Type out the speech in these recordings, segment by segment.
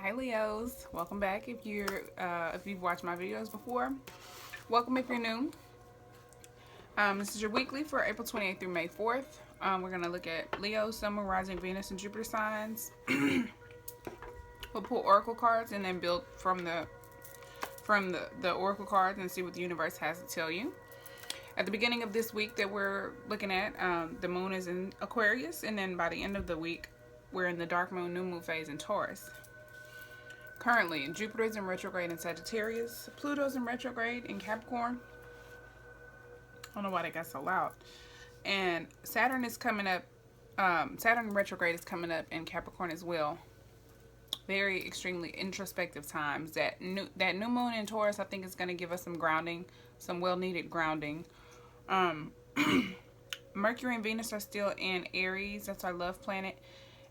Hi Leos, welcome back. If you've watched my videos before, welcome if you're new. This is your weekly for April 28th through May 4th. We're gonna look at Leo, Sun, Moon, Rising, Venus, and Jupiter signs. We'll pull oracle cards and then build from the oracle cards and see what the universe has to tell you. At the beginning of this week that we're looking at, the moon is in Aquarius, and then by the end of the week, we're in the dark moon, new moon phase in Taurus. Currently, Jupiter is in retrograde in Sagittarius, Pluto's in retrograde in Capricorn. I don't know why that got so loud. And Saturn is coming up. Saturn retrograde is coming up in Capricorn as well. Very extremely introspective times. That new moon in Taurus, I think, is going to give us some grounding, some well-needed grounding. Mercury and Venus are still in Aries. That's our love planet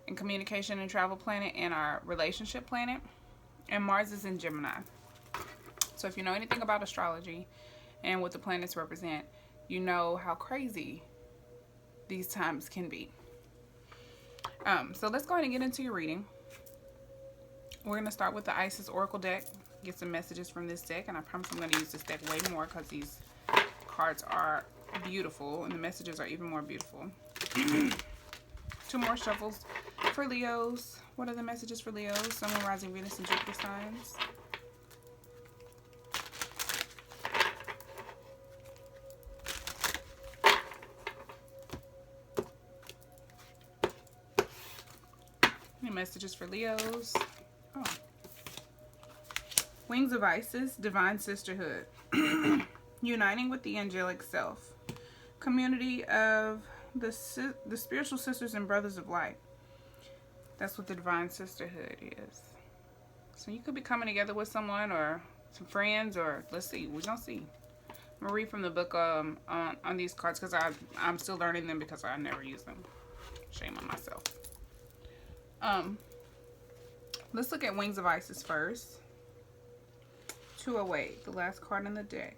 and communication and travel planet and our relationship planet. And Mars is in Gemini. So if you know anything about astrology and what the planets represent, you know how crazy these times can be. So let's go ahead and get into your reading. We're going to start with the Isis Oracle deck. Get some messages from this deck. And I promise I'm going to use this deck way more because these cards are beautiful. And the messages are even more beautiful. 2 more shuffles for Leos. What are the messages for Leos? Sun, Moon, Rising, Venus, and Jupiter signs. Any messages for Leos? Oh. Wings of Isis, Divine Sisterhood. Uniting with the angelic self. Community of the spiritual sisters and brothers of light. That's what the Divine Sisterhood is. So you could be coming together with someone or some friends, or let's see, we're gonna see. I'm gonna read from the book on these cards because I'm still learning them because I never use them. Shame on myself. Let's look at Wings of Isis first. 208, the last card in the deck.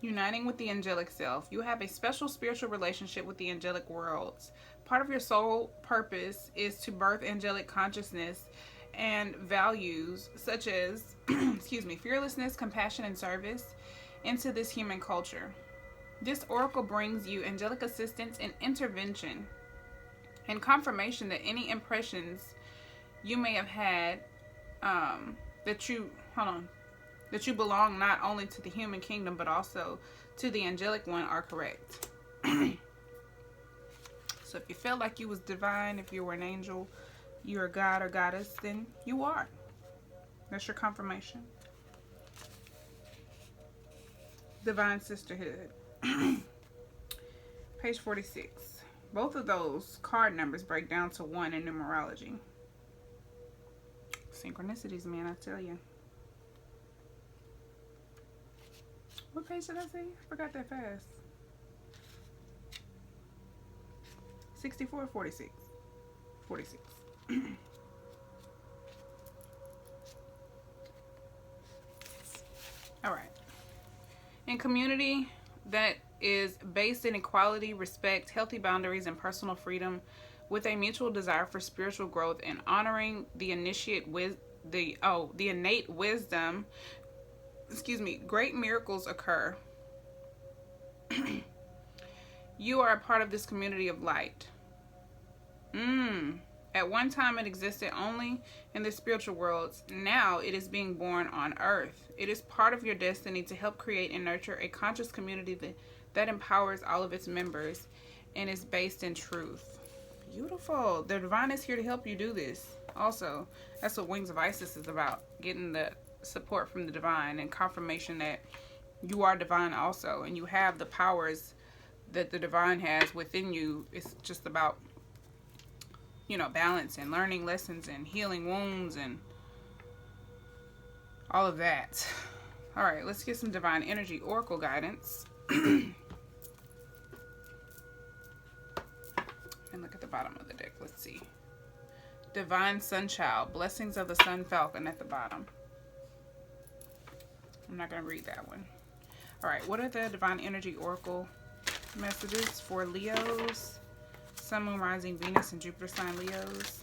Uniting with the angelic self. You have a special spiritual relationship with the angelic worlds. Part of your soul purpose is to birth angelic consciousness and values such as fearlessness, compassion, and service into this human culture. This oracle brings you angelic assistance and intervention and confirmation that any impressions you may have had that you belong not only to the human kingdom but also to the angelic one are correct. So if you felt like you was divine, if you were an angel, you're a god or goddess, then you are. That's your confirmation. Divine Sisterhood. Page 46. Both of those card numbers break down to 1 in numerology. Synchronicities, man, I tell you. What page did I say? I forgot that fast. 64 or 46? 46. Alright. In community that is based in equality, respect, healthy boundaries, and personal freedom, with a mutual desire for spiritual growth and honoring the innate wisdom, great miracles occur. You are a part of this community of light. At one time it existed only in the spiritual worlds. Now it is being born on earth. It is part of your destiny to help create and nurture a conscious community that empowers all of its members and is based in truth. Beautiful. The divine is here to help you do this. Also, that's what Wings of Isis is about. Getting the support from the divine and confirmation that you are divine also, and you have the powers that the divine has within you. It's just about, balance and learning lessons and healing wounds and all of that. All right, let's get some divine energy oracle guidance. And look at the bottom of the deck. Let's see. Divine Sunchild, blessings of the Sun Falcon at the bottom. I'm not going to read that one. All right, what are the divine energy oracle Messages for Leos. Sun, Moon, Rising, Venus, and Jupiter sign Leos.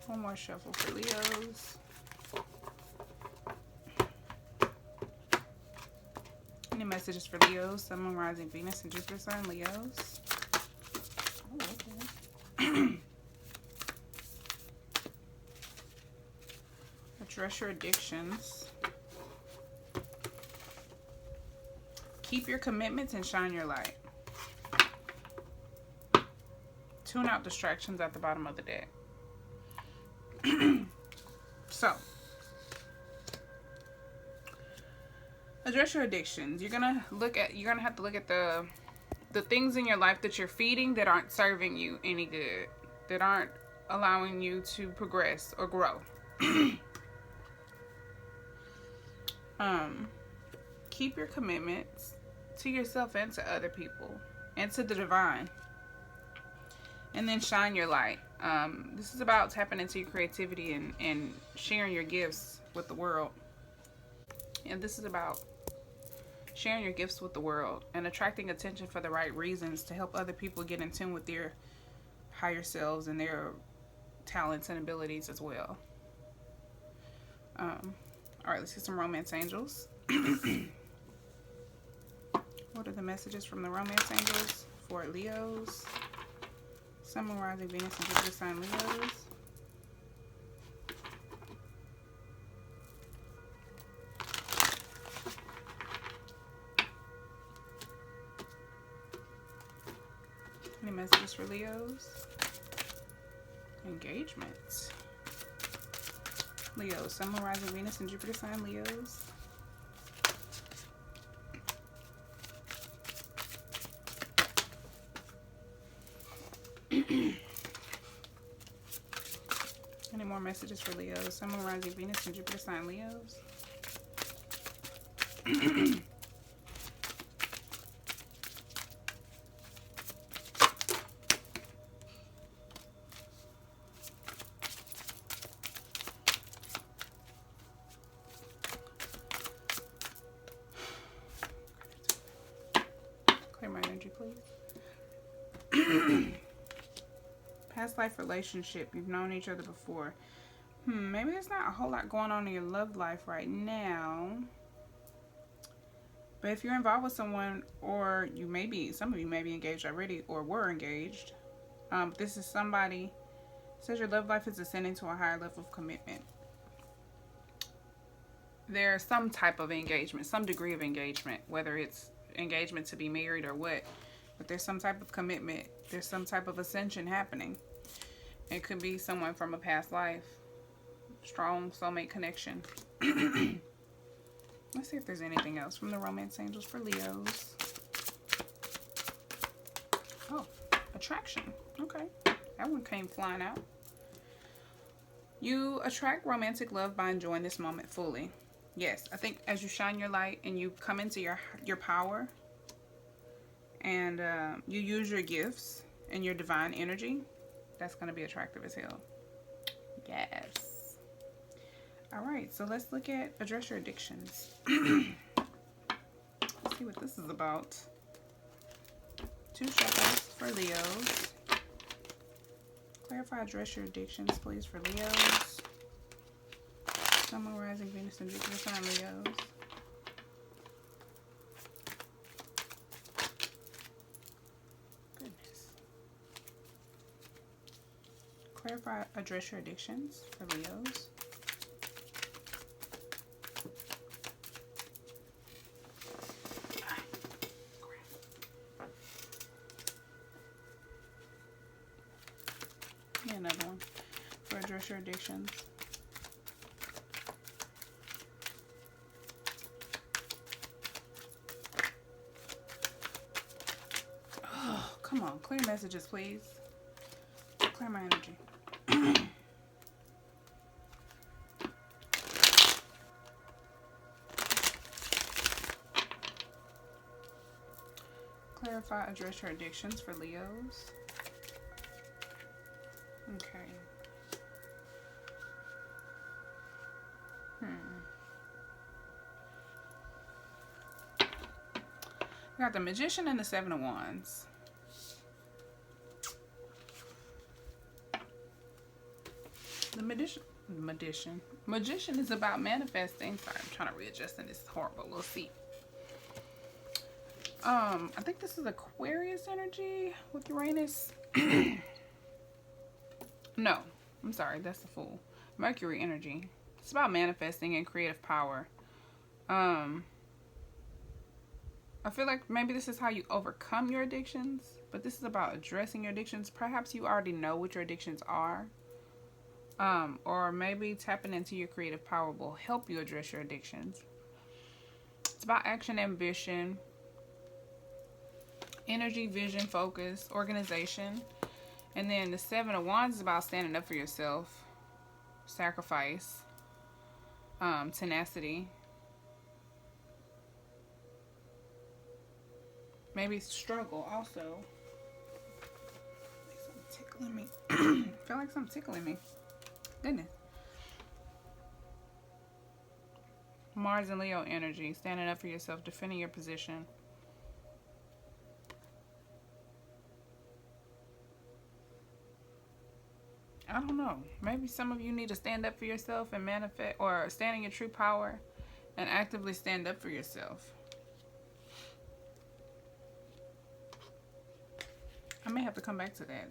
One more shuffle for Leos. Any messages for Leos? Sun, Moon, Rising, Venus, and Jupiter sign Leos. Oh, okay. Address your addictions. Keep your commitments and shine your light. Tune out distractions at the bottom of the deck. So, address your addictions. You're gonna have to look at the things in your life that you're feeding that aren't serving you any good, that aren't allowing you to progress or grow. Keep your commitments to yourself and to other people and to the divine, and then shine your light. This is about tapping into your creativity and sharing your gifts with the world. And this is about sharing your gifts with the world and attracting attention for the right reasons to help other people get in tune with their higher selves and their talents and abilities as well. All right, let's get some romance angels. What are the messages from the romance angels for Leos? Sun, Moon, Rising, Venus, and Jupiter sign Leos. Any messages for Leos? Engagements. Leos, Sun, Moon, Rising, Venus, and Jupiter sign Leos. Any more messages for Leos? Sun, Moon, Rising, Venus, and Jupiter sign Leos. Clear my energy, please. Past life relationship. You've known each other before. Maybe there's not a whole lot going on in your love life right now. But if you're involved with someone, or some of you may be engaged already or were engaged. This is somebody, says your love life is ascending to a higher level of commitment. There's some type of engagement, some degree of engagement, whether it's engagement to be married or what. But there's some type of commitment. There's some type of ascension happening. It could be someone from a past life. Strong soulmate connection. Let's see if there's anything else from the romance angels for Leos. Oh, attraction. Okay. That one came flying out. You attract romantic love by enjoying this moment fully. Yes, I think as you shine your light and you come into your power and you use your gifts and your divine energy, that's going to be attractive as hell. Yes. All right, so let's look at address your addictions. Let's see what this is about. 2 shuffles for Leos. Clarify, address your addictions, please, for Leos. Sun, Moon, Rising, Venus, and Jupiter sign Leos. Goodness. Clarify, address your addictions for Leos. Another one for address your addictions. Oh, come on, clear messages, please. Clear my energy. Clarify, address your addictions for Leos. Okay. We got the Magician and the Seven of Wands. The Magician is about manifesting. Sorry, I'm trying to readjust in this horrible little seat. I think this is Aquarius energy with Uranus. No, I'm sorry, that's the Fool. Mercury energy. It's about manifesting and creative power. I feel like maybe this is how you overcome your addictions, but this is about addressing your addictions. Perhaps you already know what your addictions are. Or maybe tapping into your creative power will help you address your addictions. It's about action, ambition, energy, vision, focus, organization. And then the Seven of Wands is about standing up for yourself, sacrifice, tenacity. Maybe struggle also. Something tickling me. Feel like something tickling me. Goodness. Mars and Leo energy. Standing up for yourself. Defending your position. I don't know. Maybe some of you need to stand up for yourself and manifest, or stand in your true power and actively stand up for yourself. I may have to come back to that,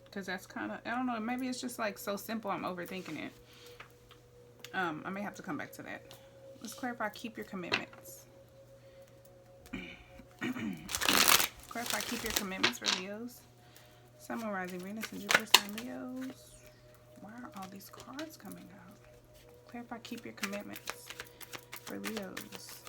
because that's kind of, I don't know, maybe it's just like so simple I'm overthinking it. I may have to come back to that. Let's clarify, keep your commitments. Clarify, keep your commitments for Leos. Sun, Moon, Rising, Venus, and Jupiter sign Leos. Why are all these cards coming out? Clarify, keep your commitments for Leos.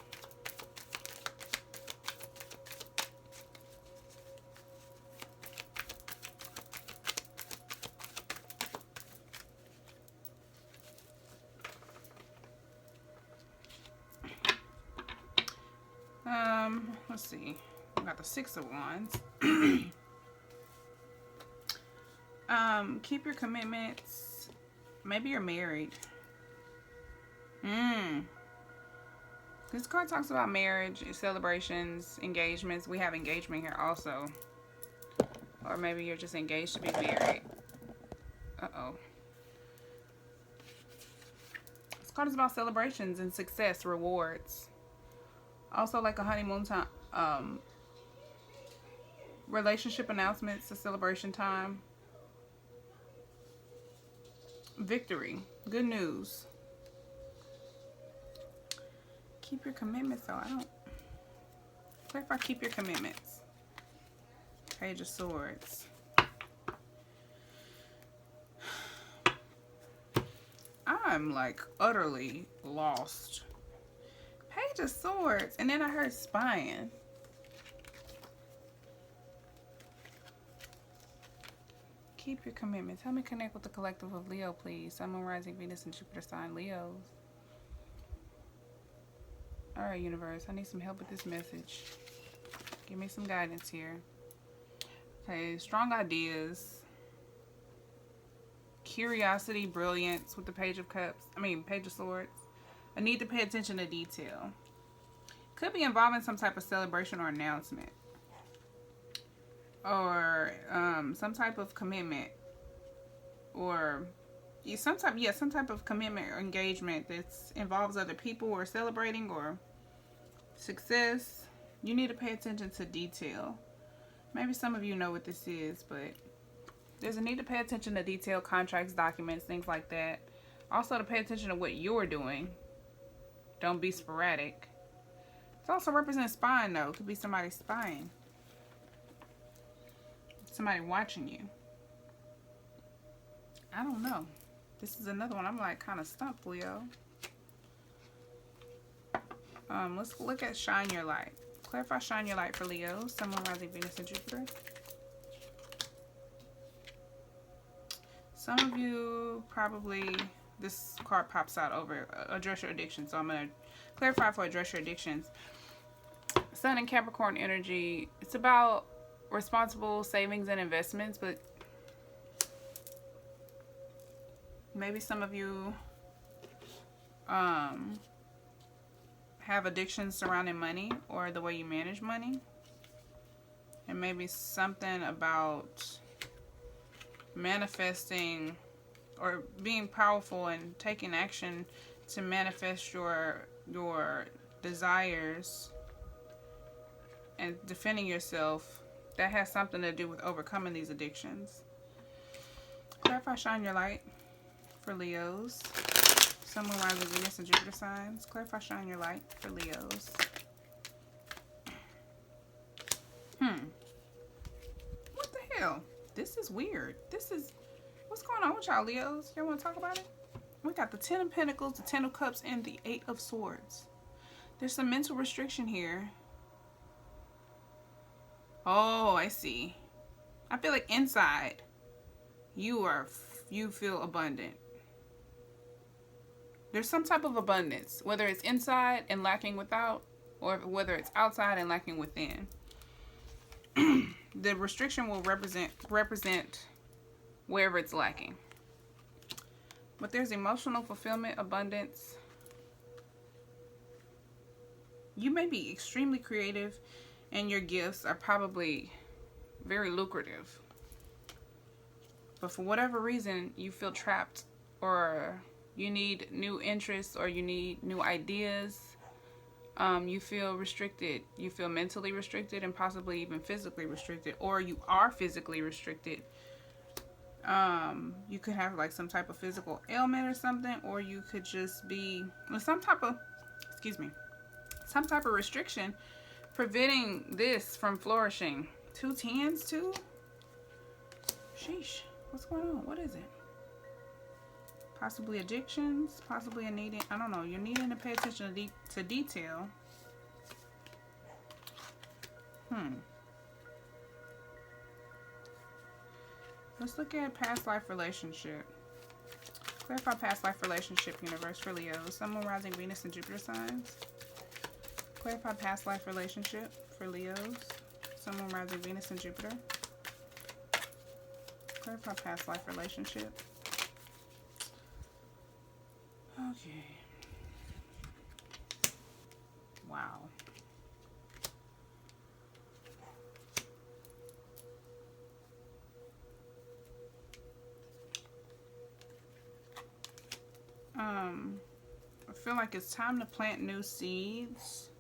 Let's see. We got the Six of Wands. Keep your commitments. Maybe you're married. This card talks about marriage, celebrations, engagements. We have engagement here also. Or maybe you're just engaged to be married. Uh-oh. This card is about celebrations and success, rewards. Also like a honeymoon time, relationship announcements, a celebration time. Victory, good news. Keep your commitments though. I don't. Clarify, keep your commitments. Page of Swords. I'm like utterly lost. Page of Swords, and then I heard spying. Keep your commitments. Help me connect with the collective of Leo, please. Sun, Moon, Rising, Venus, and Jupiter sign Leos. Alright, universe. I need some help with this message. Give me some guidance here. Okay, strong ideas. Curiosity, brilliance with the Page of Cups. Page of Swords. I need to pay attention to detail. Could be involving some type of celebration or announcement. Or some type of commitment, or some type of commitment or engagement that involves other people or celebrating or success. You need to pay attention to detail. Maybe some of you know what this is, but there's a need to pay attention to detail, contracts, documents, things like that. Also to pay attention to what you're doing. Don't be sporadic. It also represents spying though. It could be somebody spying. Somebody watching you. I don't know. This is another one. I'm like kind of stumped, Leo. Let's look at shine your light. Clarify shine your light for Leo. Sun, Moon, Rising, Venus, and Jupiter. Some of you probably, this card pops out over address your addictions. So I'm going to clarify for address your addictions. Sun and Capricorn energy. It's about responsible savings and investments, but maybe some of you have have addictions surrounding money or the way you manage money. And maybe something about manifesting or being powerful and taking action to manifest your desires and defending yourself. That has something to do with overcoming these addictions. Clarify, shine your light for Leos. Sun, Moon, Rising, Venus, and Jupiter signs. Clarify, shine your light for Leos. What the hell? This is weird. What's going on with y'all, Leos? Y'all want to talk about it? We got the 10 of Pentacles, the 10 of Cups, and the 8 of Swords. There's some mental restriction here. Oh, I see. I feel like inside you feel abundant. There's some type of abundance, whether it's inside and lacking without, or whether it's outside and lacking within. The restriction will represent wherever it's lacking. But there's emotional fulfillment, abundance. You may be extremely creative, and your gifts are probably very lucrative. But for whatever reason, you feel trapped, or you need new interests, or you need new ideas. You feel restricted. You feel mentally restricted and possibly even physically restricted, or you are physically restricted. You could have like some type of physical ailment or something, or you could just be with some type of restriction preventing this from flourishing. 2 tens too? Sheesh. What's going on? What is it? Possibly addictions, possibly a needing, I don't know, you're needing to pay attention to detail. Let's look at past life relationship. Clarify past life relationship, universe, for Leos. Sun, Moon, Rising, Venus, and Jupiter signs. Clarify past life relationship for Leos. Sun, Moon, Rising, Venus, and Jupiter. Clarify past life relationship. Okay. Wow. I feel like it's time to plant new seeds.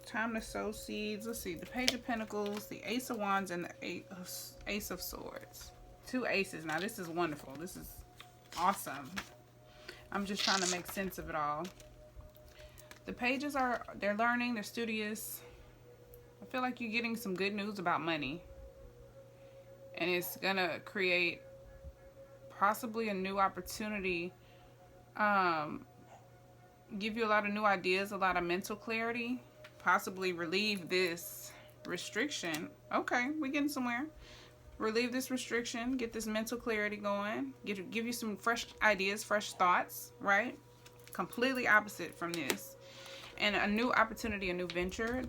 Time to sow seeds. Let's see. The Page of Pentacles, the Ace of Wands, and the Ace of Swords. 2 aces. Now this is wonderful. This is awesome. I'm just trying to make sense of it all. The pages they're learning, they're studious. I feel like you're getting some good news about money. And it's gonna create possibly a new opportunity. Give you a lot of new ideas, a lot of mental clarity. Possibly relieve this restriction. Okay, we're getting somewhere. Relieve this restriction, get this mental clarity going, give you some fresh ideas, fresh thoughts, right? Completely opposite from this. And a new opportunity, a new venture,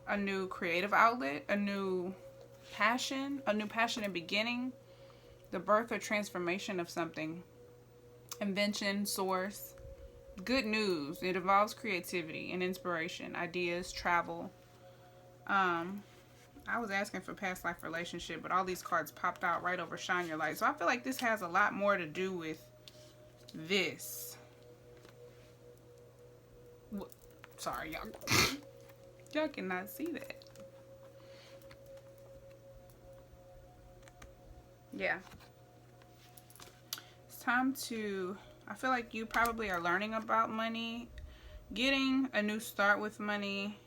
a new creative outlet, a new passion and beginning, the birth or transformation of something, invention, source, good news. It involves creativity and inspiration, ideas, travel. I was asking for past life relationship, but all these cards popped out right over shine your light. So I feel like this has a lot more to do with this. Sorry, y'all. Y'all cannot see that. Yeah. It's time to, I feel like you probably are learning about money, getting a new start with money,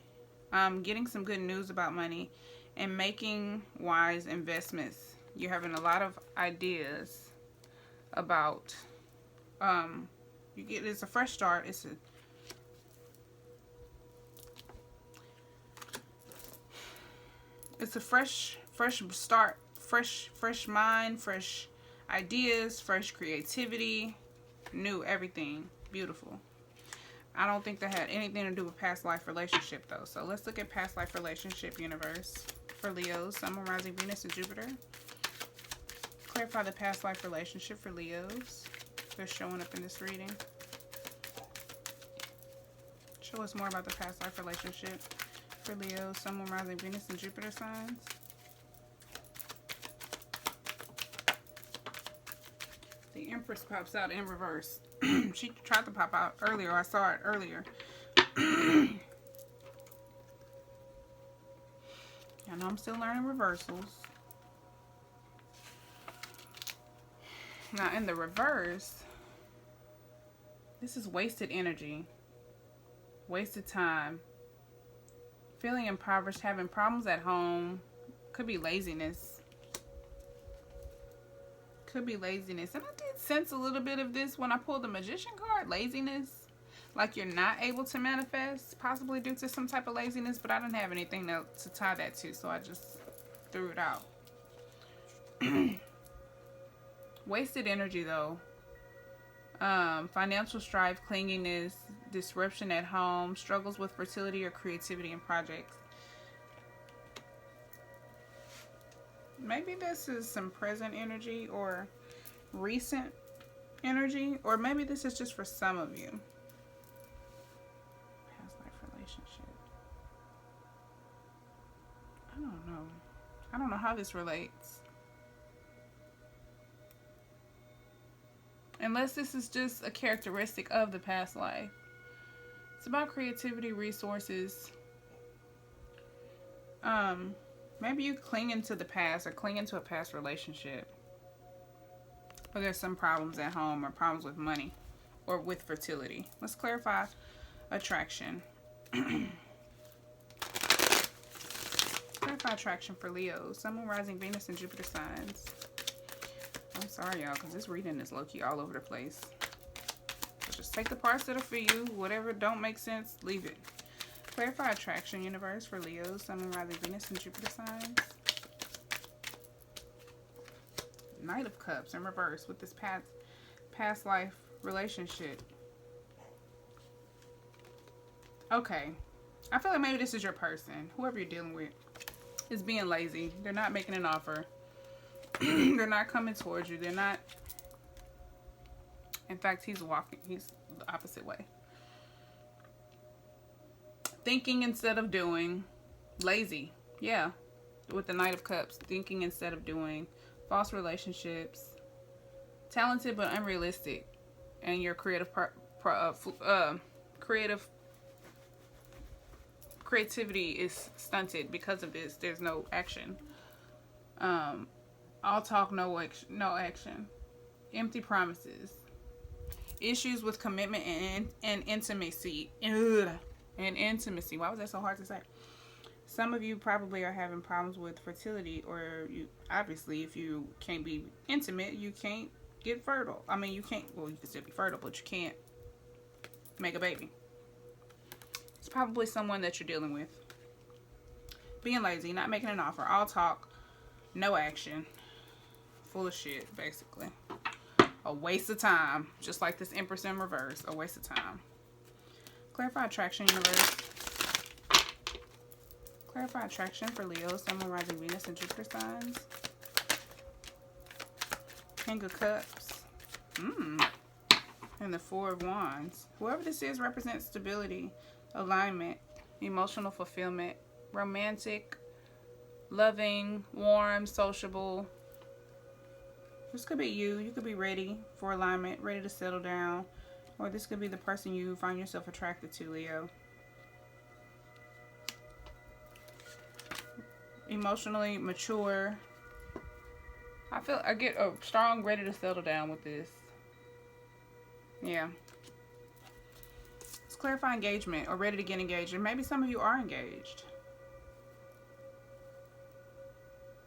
getting some good news about money, and making wise investments. You're having a lot of ideas about, it's a fresh start. It's a fresh start, fresh mind, fresh ideas, fresh creativity, new everything. Beautiful. I don't think that had anything to do with past life relationship though. So let's look at past life relationship, universe, for Leos, Sun, Moon, Rising, Venus, and Jupiter. Clarify the past life relationship for Leos. They're showing up in this reading. Show us more about the past life relationship for Leo, Sun, Moon, Rising, Venus, and Jupiter signs. The Empress pops out in reverse. She tried to pop out earlier. I saw it earlier. I know I'm still learning reversals. Now in the reverse, this is wasted energy, wasted time, feeling impoverished, having problems at home. Could be laziness. Could be laziness. And I did sense a little bit of this when I pulled the Magician card. Laziness. Like you're not able to manifest, possibly due to some type of laziness, but I didn't have anything to tie that to, so I just threw it out. Wasted energy though. Financial strife, clinginess, disruption at home, struggles with fertility or creativity in projects. Maybe this is some present energy or recent energy, or maybe this is just for some of you. Past life relationship. I don't know. I don't know how this relates. Unless this is just a characteristic of the past life. It's about creativity, resources. Maybe you clinging to the past or clinging to a past relationship. Or there's some problems at home or problems with money or with fertility. Let's clarify attraction. Clarify attraction for Leo, Sun, Moon, Rising, Venus, and Jupiter signs. I'm sorry, y'all, because this reading is low-key all over the place. So just take the parts that are for you. Whatever don't make sense, leave it. Clarify attraction, universe, for Leo, Sun, Moon, Rising, Venus, and Jupiter signs. Knight of Cups in reverse with this past life relationship. Okay. I feel like maybe this is your person. Whoever you're dealing with is being lazy. They're not making an offer. They're not coming towards you. They're not. In fact, he's the opposite way. Thinking instead of doing. Lazy. Yeah. With the Knight of Cups. Thinking instead of doing. False relationships. Talented but unrealistic. And your creativity is stunted because of this. There's no action. All talk, no action. Empty promises. Issues with commitment and intimacy. Ugh. And intimacy. Why was that so hard to say? Some of you probably are having problems with fertility, or you obviously, if you can't be intimate, you can't get fertile. I mean, you can't, well, you can still be fertile, but you can't make a baby. It's probably someone that you're dealing with. Being lazy, not making an offer, all talk, no action. Full of shit, basically. A waste of time. Just like this Empress in reverse. A waste of time. Clarify attraction, universe. Clarify attraction for Leo, Sun, Moon, Rising, Venus, and Jupiter signs. King of Cups. And the Four of Wands. Whoever this is represents stability, alignment, emotional fulfillment, romantic, loving, warm, sociable. This could be you. You could be ready for alignment, ready to settle down. Or this could be the person you find yourself attracted to, Leo. Emotionally mature. I get a strong, ready to settle down with this. Yeah. Let's clarify engagement or ready to get engaged. And maybe some of you are engaged.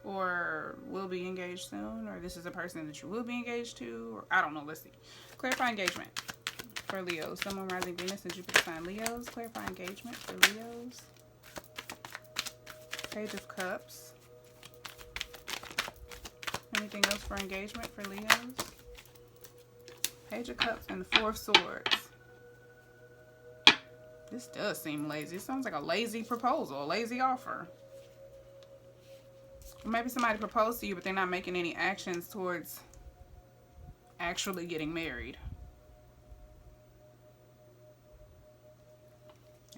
Or will be engaged soon. Or this is a person that you will be engaged to. Or I don't know. Let's see. Clarify engagement for Leos. Sun, Moon, Rising, Venus, and Jupiter sign Leos. Clarify engagement for Leos. Page of Cups. Anything else for engagement for Leos? Page of Cups and the Four of Swords. This does seem lazy. It sounds like a lazy proposal, a lazy offer. Or maybe somebody proposed to you, but they're not making any actions towards actually getting married.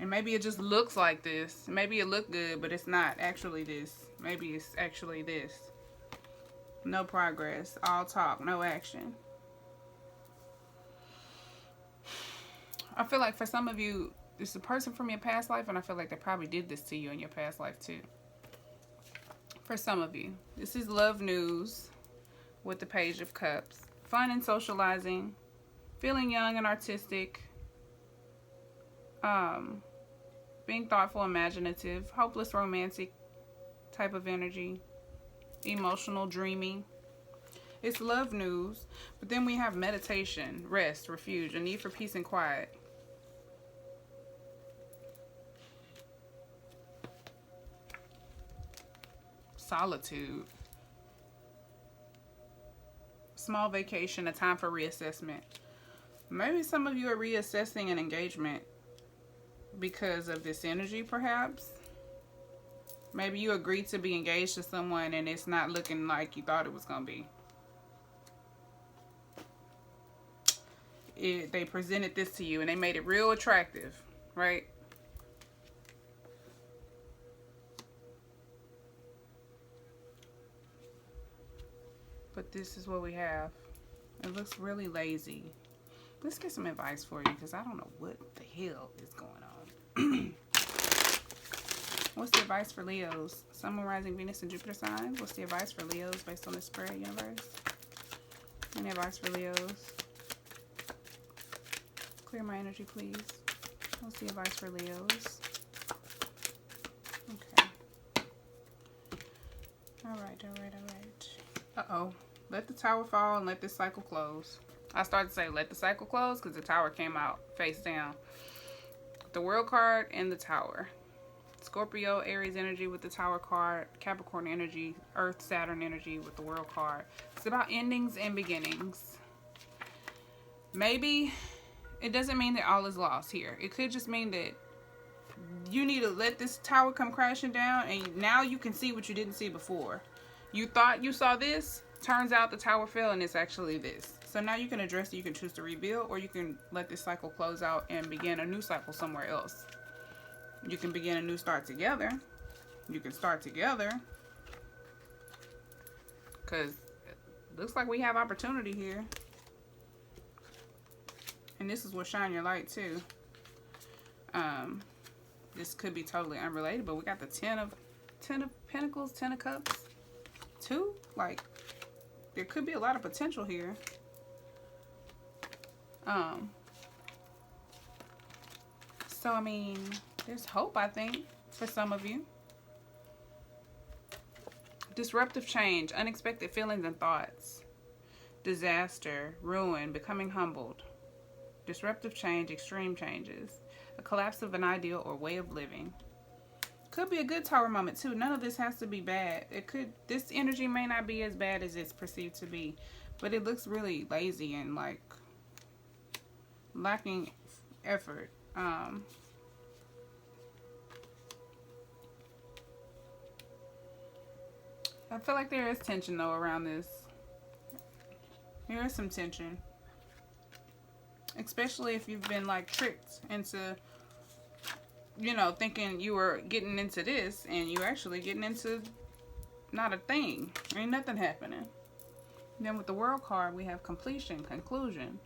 And maybe it just looks like this. Maybe it looked good, but it's not actually this. Maybe it's actually this. No progress. All talk, no action. I feel like for some of you, this is a person from your past life, and I feel like they probably did this to you in your past life too. For some of you, this is love news with the Page of Cups. Fun and socializing. Feeling young and artistic. Being thoughtful, imaginative, hopeless, romantic type of energy, emotional, dreamy. It's love news, but then we have meditation, rest, refuge, a need for peace and quiet. Solitude. Small vacation, a time for reassessment. Maybe some of you are reassessing an engagement because of this energy, perhaps. Maybe you agreed to be engaged to someone and it's not looking like you thought it was going to be. They presented this to you and they made it real attractive, right? But this is what we have. It looks really lazy. Let's get some advice for you because I don't know what the hell is going on. What's the advice for Leos? Sun, Moon, Rising, Venus, and Jupiter signs. What's the advice for Leos based on the spread universe? Any advice for Leos? Clear my energy, please. What's the advice for Leos? Okay. Alright. Uh-oh. Let the tower fall and let this cycle close. I started to say let the cycle close because the tower came out face down. The World card and the Tower. Scorpio, Aries energy with the Tower card. Capricorn energy, Earth, Saturn energy with the World card. It's about endings and beginnings. Maybe it doesn't mean that all is lost here. It could just mean that you need to let this tower come crashing down and now you can see what you didn't see before. You thought you saw this. Turns out the tower fell and it's actually this. So now you can address it. You can choose to rebuild or you can let this cycle close out and begin a new cycle somewhere else. You can begin a new start together. You can start together. Because it looks like we have opportunity here. And this is what shine your light too. This could be totally unrelated, but we got the Ten of Pentacles, Ten of Cups. 2, like there could be a lot of potential here. So I mean, there's hope, I think, for some of you. Disruptive change, unexpected feelings and thoughts. Disaster, ruin, becoming humbled. Disruptive change, extreme changes. A collapse of an ideal or way of living. Could be a good tower moment too. None of this has to be bad. This energy may not be as bad as it's perceived to be, but it looks really lazy and like lacking effort. I feel like there is tension though around this. There is some tension, especially if you've been like tricked into, you know, thinking you were getting into this and you're actually getting into not a thing. Ain't nothing happening. Then with the World card, we have completion, conclusion.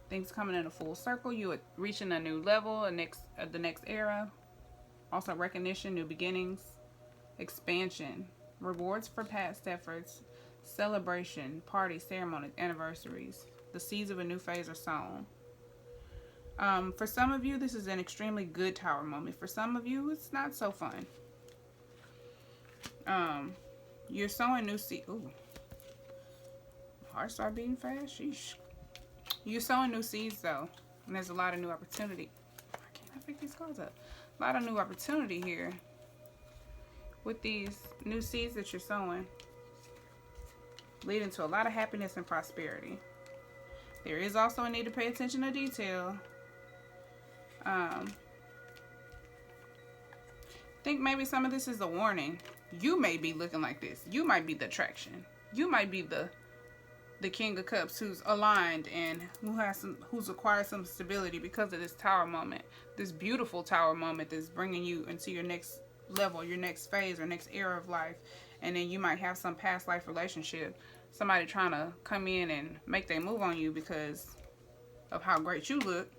Things coming in a full circle. You are reaching a new level, the next era. Also recognition, new beginnings, expansion, rewards for past efforts, celebration, parties, ceremonies, anniversaries. The seeds of a new phase are sown. For some of you, this is an extremely good tower moment. For some of you, it's not so fun. You're sowing new seeds. Ooh. Heart start beating fast. Sheesh. You're sowing new seeds though. And there's a lot of new opportunity. Why can't I pick these cards up? A lot of new opportunity here. With these new seeds that you're sowing. Leading to a lot of happiness and prosperity. There is also a need to pay attention to detail. Think maybe some of this is a warning. You may be looking like this. You might be the attraction. You might be the the King of Cups, who's aligned and who's acquired some stability because of this Tower moment, this beautiful Tower moment that's bringing you into your next level, your next phase or next era of life. And then you might have some past life relationship, somebody trying to come in and make their move on you because of how great you look,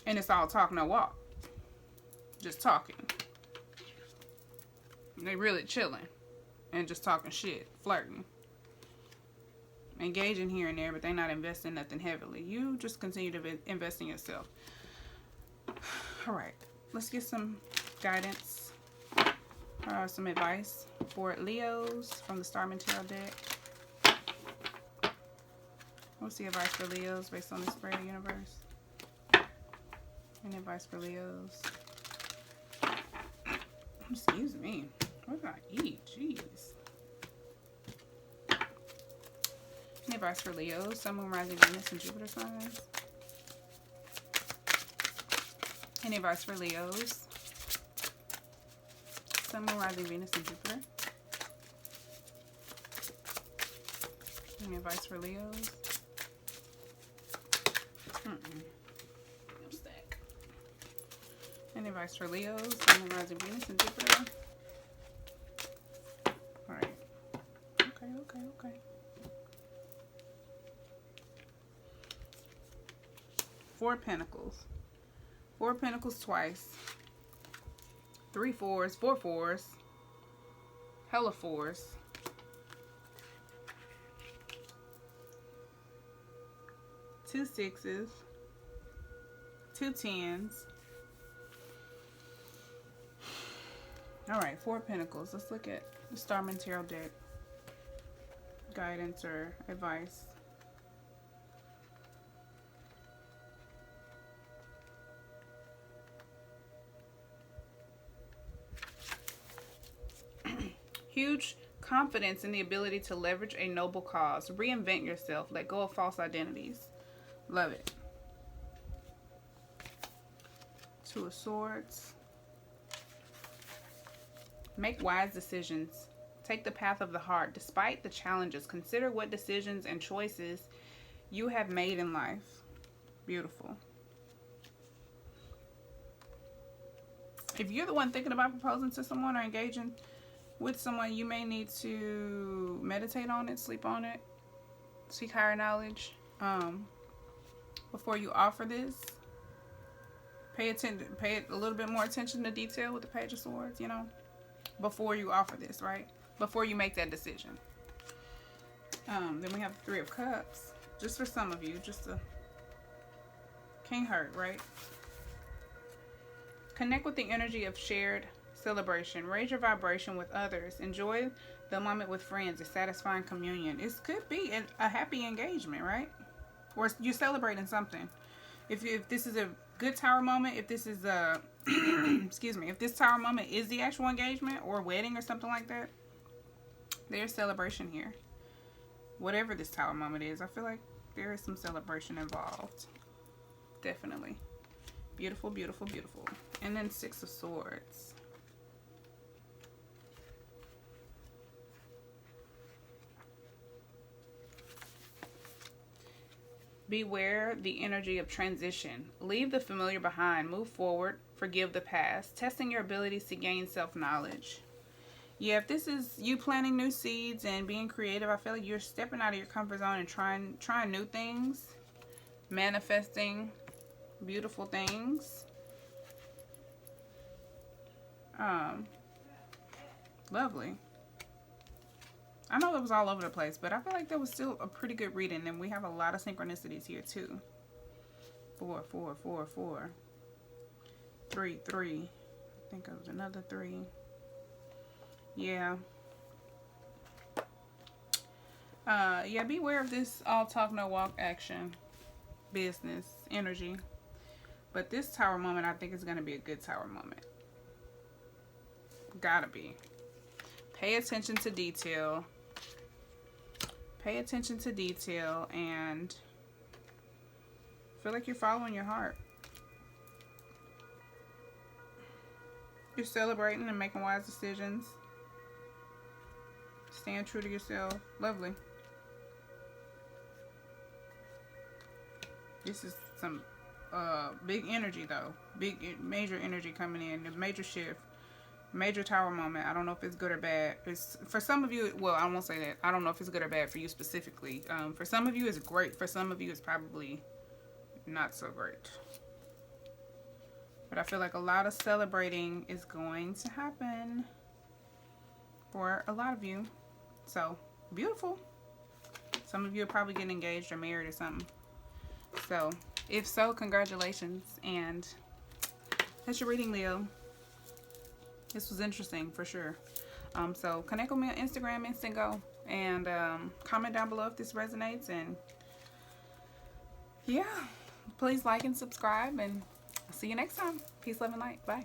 and it's all talk no walk, just talking. They really chilling and just talking shit, flirting, engaging here and there, but they not investing nothing heavily. You just continue to invest in yourself. All right, let's get some guidance, some advice for Leos from the Starman Tarot deck. What's the advice for Leos based on the spread, universe? Any advice for Leos? Excuse me. What did I eat? Jeez. Any advice for Leos? Sun, Moon, Rising, Venus, and Jupiter signs? Any advice for Leos? Sun, Moon, Rising, Venus, and Jupiter. Any advice for Leos? Stack. Any advice for Leos? Sun, Moon, Rising, Venus, and Jupiter. All right. Okay. Four Pentacles. Four Pentacles twice. 3 fours, 4 fours, hella fours. Two sixes, 2 tens. All right, 4 Pentacles. Let's look at the Starman Tarot deck. Guidance or advice. Huge confidence in the ability to leverage a noble cause. Reinvent yourself. Let go of false identities. Love it. 2 of Swords. Make wise decisions. Take the path of the heart. Despite the challenges, consider what decisions and choices you have made in life. Beautiful. If you're the one thinking about proposing to someone or engaging with someone, you may need to meditate on it, sleep on it, seek higher knowledge before you offer this. Pay a little bit more attention to detail with the Page of Swords, you know, before you offer this, right? Before you make that decision. Then we have the 3 of Cups. Just for some of you, can't hurt, right? Connect with the energy of shared celebration. Raise your vibration with others. Enjoy the moment with friends. A satisfying communion. It could be a happy engagement, right? Or you're celebrating something. If this is a good Tower moment, if this is a excuse me, if this Tower moment is the actual engagement or wedding or something like that, there's celebration here. Whatever this Tower moment is, I feel like there is some celebration involved. Definitely. Beautiful, beautiful, beautiful. And then 6 of Swords. Beware the energy of transition. Leave the familiar behind. Move forward. Forgive the past. Testing your abilities to gain self-knowledge. Yeah, if this is you planting new seeds and being creative, I feel like you're stepping out of your comfort zone and trying new things. Manifesting beautiful things. Lovely. I know it was all over the place, but I feel like that was still a pretty good reading, and we have a lot of synchronicities here too. 4, 4, 4, 4. 3, 3. I think it was another 3. Yeah. Yeah, beware of this all talk no walk action business energy. But this Tower moment, I think, is going to be a good Tower moment. Gotta be. Pay attention to detail. Pay attention to detail and feel like you're following your heart. You're celebrating and making wise decisions. Stand true to yourself. Lovely. This is some big energy though. Major energy coming in. A major shift. Major tower moment. I don't know if it's good or bad. It's for some of you, well, I won't say that. I don't know if it's good or bad for you specifically. For some of you it's great. For some of you it's probably not so great. But I feel like a lot of celebrating is going to happen for a lot of you. So, beautiful. Some of you are probably getting engaged or married or something. So, if so, congratulations. And that's your reading, Leo. This was interesting for sure. So, connect with me on Instagram, Instantgo. And comment down below if this resonates. And yeah, please like and subscribe. And I'll see you next time. Peace, love, and light. Bye.